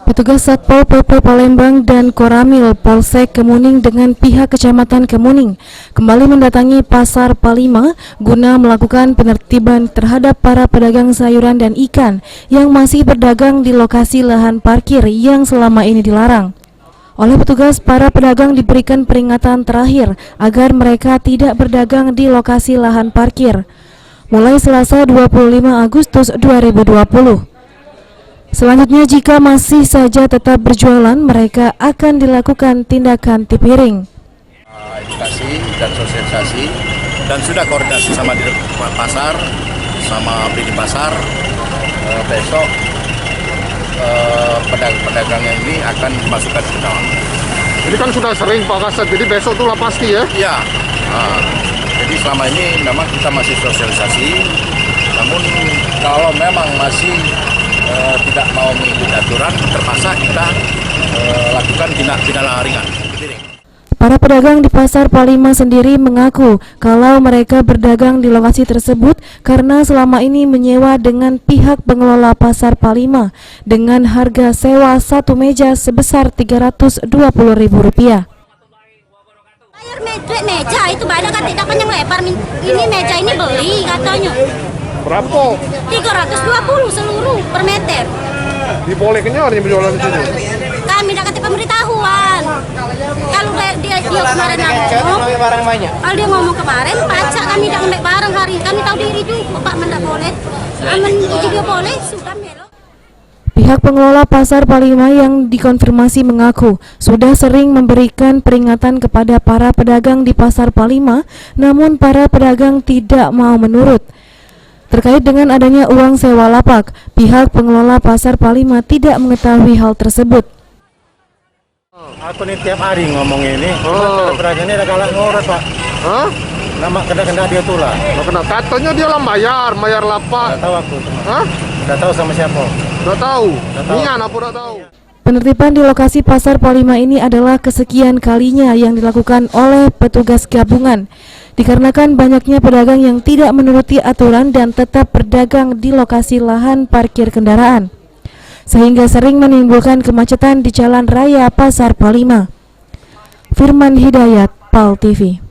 Petugas Satpol PP Palembang dan Koramil Polsek Kemuning dengan pihak Kecamatan Kemuning kembali mendatangi Pasar Palima guna melakukan penertiban terhadap para pedagang sayuran dan ikan yang masih berdagang di lokasi lahan parkir yang selama ini dilarang. Oleh petugas, para pedagang diberikan peringatan terakhir agar mereka tidak berdagang di lokasi lahan parkir mulai Selasa 25 Agustus 2020. Selanjutnya, jika masih saja tetap berjualan, mereka akan dilakukan tindakan tipiring. Edukasi dan sosialisasi, dan sudah koordinasi sama di pasar, sama di pasar. Besok pedagangnya ini akan dimasukkan ke dalam. Ini kan sudah sering Pak Kasat, jadi besok itulah pasti ya? Iya. Jadi selama ini memang kita masih sosialisasi, namun kalau memang masih tidak mau mengikuti aturan, terpaksa kita lakukan tindak ringan. Para pedagang di Pasar Palima sendiri mengaku kalau mereka berdagang di lokasi tersebut karena selama ini menyewa dengan pihak pengelola Pasar Palima dengan harga sewa satu meja sebesar Rp320.000. Bayar meja itu beda kan, tidak panjang lebar. Ini meja ini beli katanya. Berapa? 320 seluruh per meter. Dibolehkannya orang yang berjualan di sini? Kami tidak kasih pemberitahuan. Kalau dia kemarin ngomong, kalau dia ngomong kemarin, baca kami tidak ambil barang hari. Kami tahu diri juga, Pak, tidak boleh. Aman dia boleh, sudah melok. Pihak pengelola Pasar Palima yang dikonfirmasi mengaku sudah sering memberikan peringatan kepada para pedagang di Pasar Palima, namun para pedagang tidak mau menurut. Terkait dengan adanya uang sewa lapak, pihak pengelola Pasar Palima tidak mengetahui hal tersebut. Aku nih tiap hari ngomong ini, pedagang ini ada galak ngurus Pak. Hah? Nama kena dia tuh lah. Katanya dia lah bayar lapak. Nggak tahu aku. Hah? Nggak tahu sama siapa. Nggak tahu. Nian apa nggak tahu? Penertiban di lokasi Pasar Palima ini adalah kesekian kalinya yang dilakukan oleh petugas gabungan. Dikarenakan banyaknya pedagang yang tidak menuruti aturan dan tetap berdagang di lokasi lahan parkir kendaraan, sehingga sering menimbulkan kemacetan di Jalan Raya Pasar Palima. Firman Hidayat, PAL TV.